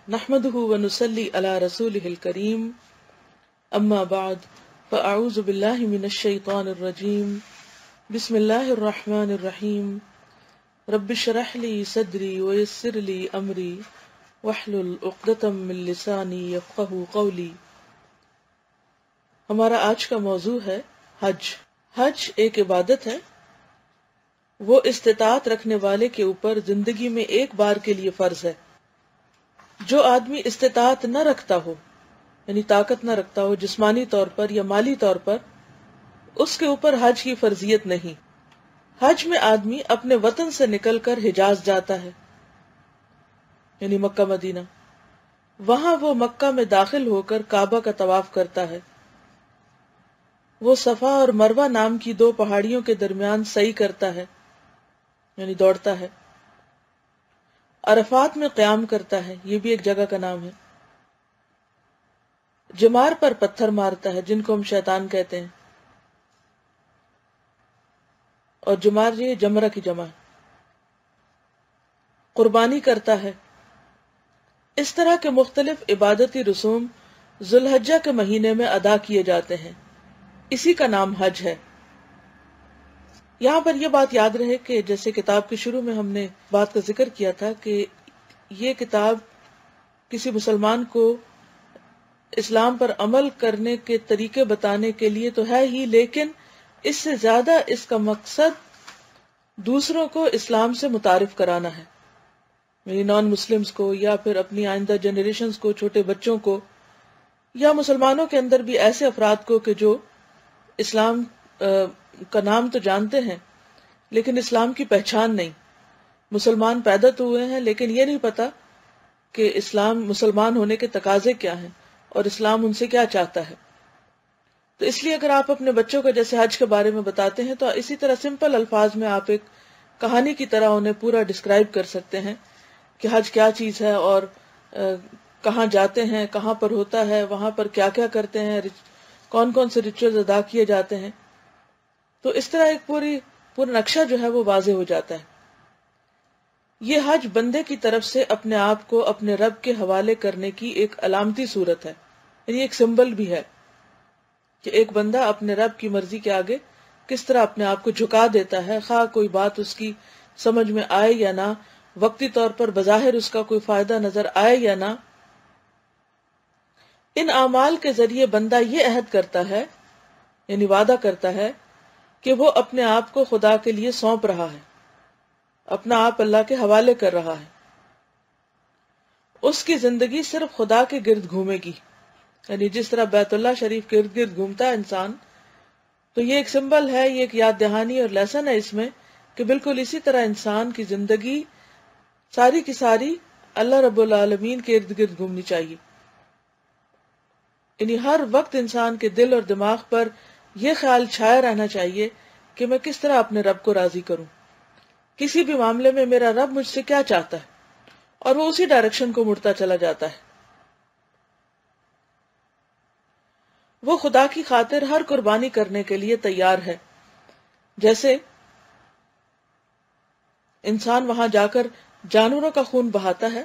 نحمده ونصلي على رسوله الكريم اما بعد فاعوذ بالله من الشيطان الرجيم بسم الله الرحمن الرحيم رب اشرح لي صدري ويسر لي امري واحلل عقدة من لساني يفقهوا قولي۔ ہمارا آج کا موضوع ہے حج۔ حج ایک عبادت ہے، وہ استطاعت رکھنے والے کے اوپر زندگی میں ایک بار کے لیے فرض ہے۔ جو آدمی استطاعت نہ رکھتا ہو، یعنی طاقت نہ رکھتا ہو جسمانی طور پر یا مالی طور پر، اس کے اوپر حج کی فرضیت نہیں۔ حج میں آدمی اپنے وطن سے نکل کر حجاز جاتا ہے، یعنی مکہ مدینہ۔ وہاں وہ مکہ میں داخل ہو کر کعبہ کا طواف کرتا ہے، وہ صفا اور مروہ نام کی دو پہاڑیوں کے درمیان سعی کرتا ہے، یعنی دوڑتا ہے۔ عرفات میں قیام کرتا ہے، یہ بھی ایک جگہ کا نام ہے۔ جمار پر پتھر مارتا ہے، جن کو ہم شیطان کہتے ہیں، اور جمار یہ جمرہ کی جمع ہے۔ قربانی کرتا ہے۔ اس طرح کے مختلف عبادتی رسوم ذوالحجہ کے مہینے میں ادا کیے جاتے ہیں، اسی کا نام حج ہے۔ یہاں پر یہ بات یاد رہے کہ جیسے کتاب کے شروع میں ہم نے بات کا ذکر کیا تھا کہ یہ کتاب کسی مسلمان کو اسلام پر عمل کرنے کے طریقے بتانے کے لیے تو ہے ہی، لیکن اس سے زیادہ اس کا مقصد دوسروں کو اسلام سے متعارف کرانا ہے، یعنی نان مسلمز کو یا پھر اپنی آئندہ جنریشنز کو، چھوٹے بچوں کو، یا مسلمانوں کے اندر بھی ایسے افراد کو کہ جو اسلام کا نام تو جانتے ہیں لیکن اسلام کی پہچان نہیں۔ مسلمان پیدا تو ہوئے ہیں لیکن یہ نہیں پتا کہ اسلام، مسلمان ہونے کے تقاضے کیا ہیں اور اسلام ان سے کیا چاہتا ہے۔ تو اس لیے اگر آپ اپنے بچوں کو جیسے حج کے بارے میں بتاتے ہیں تو اسی طرح سمپل الفاظ میں آپ ایک کہانی کی طرح انہیں پورا ڈسکرائب کر سکتے ہیں کہ حج کیا چیز ہے اور کہاں جاتے ہیں، کہاں پر ہوتا ہے، وہاں پر کیا کیا کرتے ہیں، کون کون سے ریچولز ادا کیے جاتے ہیں۔ تو اس طرح ایک پورا نقشہ جو ہے وہ واضح ہو جاتا ہے۔ یہ حج بندے کی طرف سے اپنے آپ کو اپنے رب کے حوالے کرنے کی ایک علامتی صورت ہے، یعنی ایک سمبل بھی ہے کہ ایک بندہ اپنے رب کی مرضی کے آگے کس طرح اپنے آپ کو جھکا دیتا ہے، خواہ کوئی بات اس کی سمجھ میں آئے یا نہ، وقتی طور پر بظاہر اس کا کوئی فائدہ نظر آئے یا نہ۔ ان اعمال کے ذریعے بندہ یہ عہد کرتا ہے، یعنی وعدہ کرتا ہے کہ وہ اپنے آپ کو خدا کے لیے سونپ رہا ہے، اپنا آپ اللہ کے حوالے کر رہا ہے۔ اس کی زندگی صرف خدا کے گرد گھومے گی، یعنی جس طرح بیت اللہ شریف کے ارد گرد گھومتا ہے انسان، تو یہ ایک سمبل ہے، یہ ایک یاد دہانی اور لیسن ہے اس میں کہ بالکل اسی طرح انسان کی زندگی ساری کی ساری اللہ رب العالمین کے ارد گرد گھومنی چاہیے۔ یعنی ہر وقت انسان کے دل اور دماغ پر یہ خیال چھایا رہنا چاہیے کہ میں کس طرح اپنے رب کو راضی کروں، کسی بھی معاملے میں میرا رب مجھ سے کیا چاہتا ہے، اور وہ اسی ڈائریکشن کو مڑتا چلا جاتا ہے۔ وہ خدا کی خاطر ہر قربانی کرنے کے لیے تیار ہے، جیسے انسان وہاں جا کر جانوروں کا خون بہاتا ہے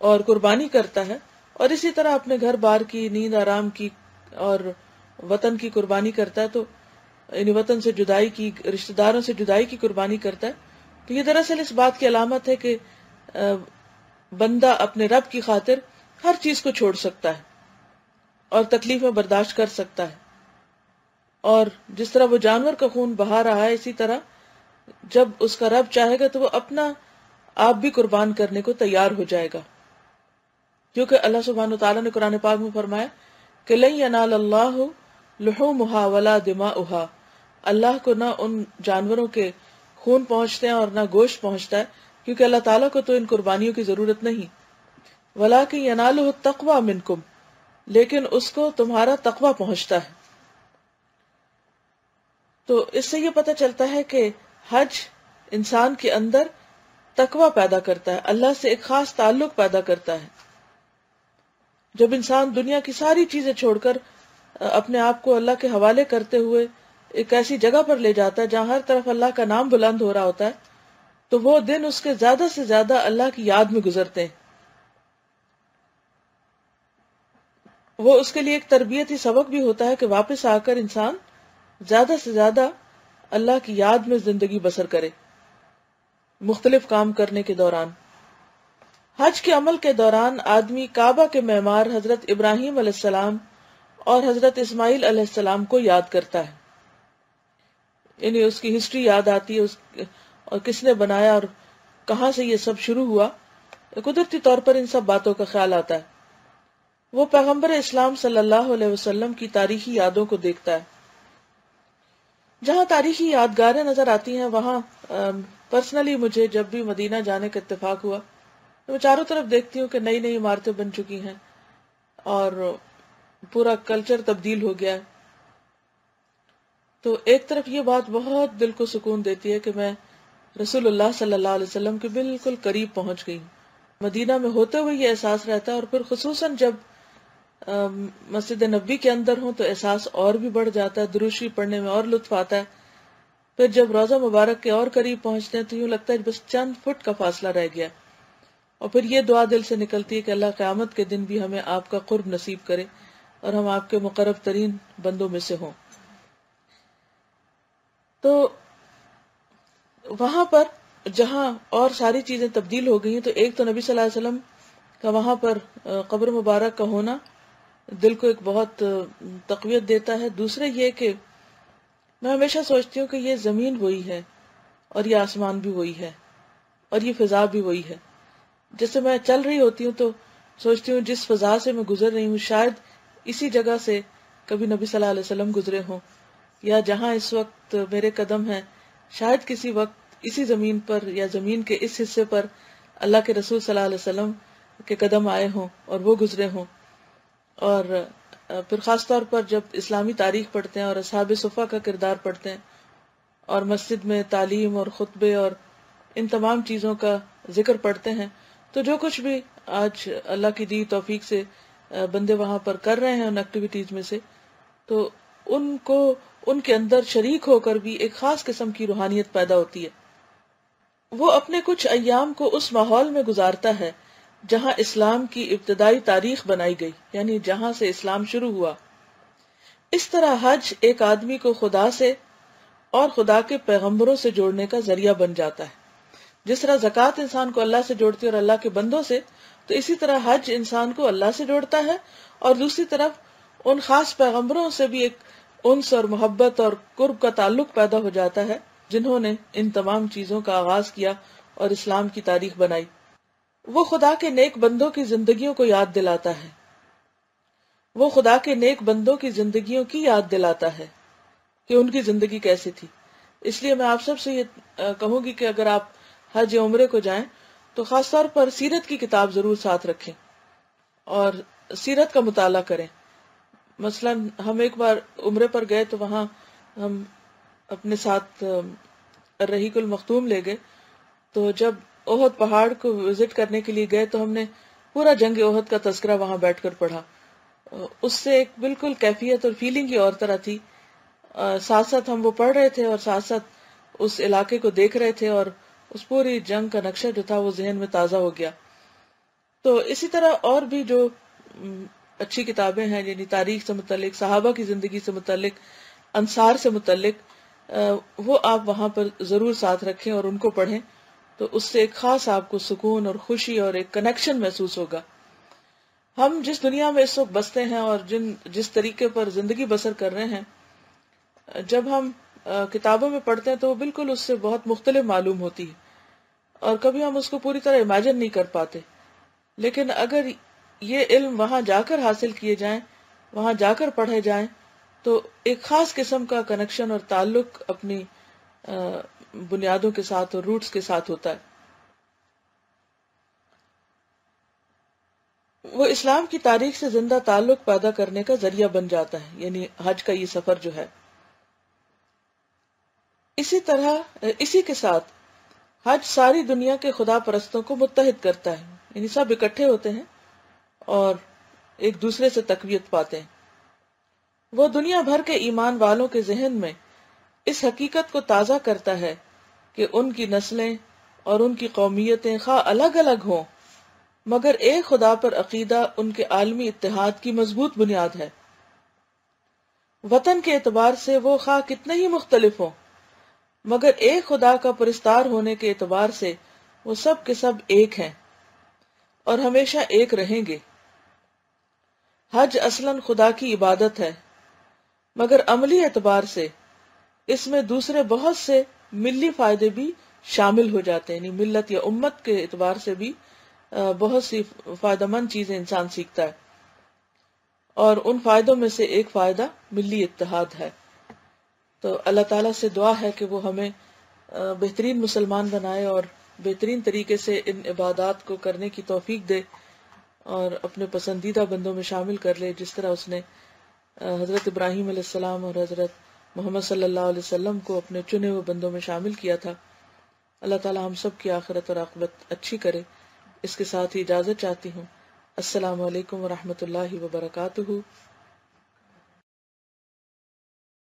اور قربانی کرتا ہے، اور اسی طرح اپنے گھر بار کی، نیند آرام کی اور وطن کی قربانی کرتا ہے، تو یعنی وطن سے جدائی کی، رشتہ داروں سے جدائی کی قربانی کرتا ہے۔ تو یہ دراصل اس بات کی علامت ہے کہ بندہ اپنے رب کی خاطر ہر چیز کو چھوڑ سکتا ہے اور تکلیفیں برداشت کر سکتا ہے، اور جس طرح وہ جانور کا خون بہا رہا ہے، اسی طرح جب اس کا رب چاہے گا تو وہ اپنا آپ بھی قربان کرنے کو تیار ہو جائے گا، کیونکہ اللہ سبحانہ وتعالیٰ نے قرآن پاک میں فرمایا کہ لن ینال اللہ لحومها ولا دماؤها، اللہ کو نہ ان جانوروں کے خون پہنچتے ہیں اور نہ گوشت پہنچتا ہے، کیونکہ اللہ تعالیٰ کو تو ان قربانیوں کی ضرورت نہیں۔ ولکن ینالہ التقوی منکم، لیکن اس کو تمہارا تقوی پہنچتا ہے۔ تو اس سے یہ پتہ چلتا ہے کہ حج انسان کے اندر تقوی پیدا کرتا ہے، اللہ سے ایک خاص تعلق پیدا کرتا ہے۔ جب انسان دنیا کی ساری چیزیں چھوڑ کر اپنے آپ کو اللہ کے حوالے کرتے ہوئے ایک ایسی جگہ پر لے جاتا ہے جہاں ہر طرف اللہ کا نام بلند ہو رہا ہوتا ہے، تو وہ دن اس کے زیادہ سے زیادہ اللہ کی یاد میں گزرتے ہیں۔ وہ اس کے لیے ایک تربیتی سبق بھی ہوتا ہے کہ واپس آ کر انسان زیادہ سے زیادہ اللہ کی یاد میں زندگی بسر کرے مختلف کام کرنے کے دوران۔ حج کے عمل کے دوران آدمی کعبہ کے معمار حضرت ابراہیم علیہ السلام اور حضرت اسماعیل علیہ السلام کو یاد کرتا ہے، یعنی اس کی ہسٹری یاد آتی ہے، اور کس نے بنایا اور کہاں سے یہ سب شروع ہوا، قدرتی طور پر ان سب باتوں کا خیال آتا ہے۔ وہ پیغمبر اسلام صلی اللہ علیہ وسلم کی تاریخی یادوں کو دیکھتا ہے۔ جہاں تاریخی یادگاریں نظر آتی ہیں وہاں پرسنلی مجھے جب بھی مدینہ جانے کا اتفاق ہوا تو میں چاروں طرف دیکھتی ہوں کہ نئی نئی عمارتیں بن چکی ہیں اور پورا کلچر تبدیل ہو گیا ہے۔ تو ایک طرف یہ بات بہت دل کو سکون دیتی ہے کہ میں رسول اللہ صلی اللہ علیہ وسلم کے بالکل قریب پہنچ گئی ہوں۔ مدینہ میں ہوتے ہوئے یہ احساس رہتا ہے، اور پھر خصوصاً جب مسجد نبوی کے اندر ہوں تو احساس اور بھی بڑھ جاتا ہے، درود شریف پڑھنے میں اور لطف آتا ہے۔ پھر جب روضہ مبارک کے اور قریب پہنچتے ہیں تو یوں لگتا ہے بس چند فٹ کا فاصلہ رہ گیا، اور پھر یہ دعا دل سے نکلتی ہے کہ اللہ قیامت کے دن بھی ہمیں آپ کا قرب نصیب کرے اور ہم آپ کے مقرب ترین بندوں میں سے ہوں۔ تو وہاں پر جہاں اور ساری چیزیں تبدیل ہو گئی ہیں، تو ایک تو نبی صلی اللہ علیہ وسلم کا وہاں پر قبر مبارک کا ہونا دل کو ایک بہت تقویت دیتا ہے۔ دوسرے یہ کہ میں ہمیشہ سوچتی ہوں کہ یہ زمین وہی ہے اور یہ آسمان بھی وہی ہے اور یہ فضا بھی وہی ہے۔ جیسے میں چل رہی ہوتی ہوں تو سوچتی ہوں جس فضا سے میں گزر رہی ہوں شاید اسی جگہ سے کبھی نبی صلی اللہ علیہ وسلم گزرے ہوں، یا جہاں اس وقت میرے قدم ہیں شاید کسی وقت اسی زمین پر یا زمین کے اس حصے پر اللہ کے رسول صلی اللہ علیہ وسلم کے قدم آئے ہوں اور وہ گزرے ہوں۔ اور پھر خاص طور پر جب اسلامی تاریخ پڑھتے ہیں اور اصحاب صفہ کا کردار پڑھتے ہیں اور مسجد میں تعلیم اور خطبے اور ان تمام چیزوں کا ذکر پڑھتے ہیں، تو جو کچھ بھی آج اللہ کی دی توفیق سے بندے وہاں پر کر رہے ہیں ان ایکٹیویٹیز میں سے، تو ان کو ان کے اندر شریک ہو کر بھی ایک خاص قسم کی روحانیت پیدا ہوتی ہے۔ وہ اپنے کچھ ایام کو اس ماحول میں گزارتا ہے جہاں اسلام کی ابتدائی تاریخ بنائی گئی، یعنی جہاں سے اسلام شروع ہوا۔ اس طرح حج ایک آدمی کو خدا سے اور خدا کے پیغمبروں سے جوڑنے کا ذریعہ بن جاتا ہے۔ جس طرح زکوٰۃ انسان کو اللہ سے جوڑتی ہے اور اللہ کے بندوں سے، تو اسی طرح حج انسان کو اللہ سے جوڑتا ہے، اور دوسری طرف ان خاص پیغمبروں سے بھی ایک انس اور محبت اور قرب کا تعلق پیدا ہو جاتا ہے جنہوں نے ان تمام چیزوں کا آغاز کیا اور اسلام کی تاریخ بنائی۔ وہ خدا کے نیک بندوں کی زندگیوں کو یاد دلاتا ہے، وہ خدا کے نیک بندوں کی زندگیوں کی یاد دلاتا ہے کہ ان کی زندگی کیسی تھی۔ اس لیے میں آپ سب سے یہ کہوں گی کہ اگر آپ حج عمرے کو جائیں تو خاص طور پر سیرت کی کتاب ضرور ساتھ رکھیں اور سیرت کا مطالعہ کریں۔ مثلا ہم ایک بار عمرے پر گئے تو وہاں ہم اپنے ساتھ رحیق المختوم لے گئے، تو جب احد پہاڑ کو وزٹ کرنے کے لیے گئے تو ہم نے پورا جنگ احد کا تذکرہ وہاں بیٹھ کر پڑھا۔ اس سے ایک بالکل کیفیت اور فیلنگ ہی اور طرح تھی۔ ساتھ ساتھ ہم وہ پڑھ رہے تھے اور ساتھ ساتھ اس علاقے کو دیکھ رہے تھے، اور اس پوری جنگ کا نقشہ جو تھا وہ ذہن میں تازہ ہو گیا۔ تو اسی طرح اور بھی جو اچھی کتابیں ہیں، یعنی تاریخ سے متعلق، صحابہ کی زندگی سے متعلق، انصار سے متعلق، وہ آپ وہاں پر ضرور ساتھ رکھیں اور ان کو پڑھیں، تو اس سے ایک خاص آپ کو سکون اور خوشی اور ایک کنیکشن محسوس ہوگا۔ ہم جس دنیا میں اس وقت بستے ہیں اور جس طریقے پر زندگی بسر کر رہے ہیں، جب ہم کتابوں میں پڑھتے ہیں تو وہ بالکل اس سے بہت مختلف معلوم ہوتی ہے، اور کبھی ہم اس کو پوری طرح امیجن نہیں کر پاتے۔ لیکن اگر یہ علم وہاں جا کر حاصل کیے جائیں، وہاں جا کر پڑھے جائیں، تو ایک خاص قسم کا کنیکشن اور تعلق اپنی بنیادوں کے ساتھ اور روٹس کے ساتھ ہوتا ہے۔ وہ اسلام کی تاریخ سے زندہ تعلق پیدا کرنے کا ذریعہ بن جاتا ہے، یعنی حج کا یہ سفر جو ہے۔ اسی کے ساتھ حج ساری دنیا کے خدا پرستوں کو متحد کرتا ہے، یعنی سب اکٹھے ہوتے ہیں اور ایک دوسرے سے تقویت پاتے ہیں۔ وہ دنیا بھر کے ایمان والوں کے ذہن میں اس حقیقت کو تازہ کرتا ہے کہ ان کی نسلیں اور ان کی قومیتیں خواہ الگ الگ ہوں مگر ایک خدا پر عقیدہ ان کے عالمی اتحاد کی مضبوط بنیاد ہے۔ وطن کے اعتبار سے وہ خواہ کتنے ہی مختلف ہوں، مگر ایک خدا کا پرستار ہونے کے اعتبار سے وہ سب کے سب ایک ہیں اور ہمیشہ ایک رہیں گے۔ حج اصلاً خدا کی عبادت ہے، مگر عملی اعتبار سے اس میں دوسرے بہت سے ملی فائدے بھی شامل ہو جاتے ہیں، یعنی ملت یا امت کے اعتبار سے بھی بہت سی فائدہ مند چیزیں انسان سیکھتا ہے، اور ان فائدوں میں سے ایک فائدہ ملی اتحاد ہے۔ تو اللہ تعالیٰ سے دعا ہے کہ وہ ہمیں بہترین مسلمان بنائے اور بہترین طریقے سے ان عبادات کو کرنے کی توفیق دے، اور اپنے پسندیدہ بندوں میں شامل کر لے، جس طرح اس نے حضرت ابراہیم علیہ السلام اور حضرت محمد صلی اللہ علیہ وسلم کو اپنے چنے ہوئے بندوں میں شامل کیا تھا۔ اللہ تعالیٰ ہم سب کی آخرت اور عاقبت اچھی کرے۔ اس کے ساتھ ہی اجازت چاہتی ہوں۔ السلام علیکم ورحمۃ اللہ وبرکاتہ۔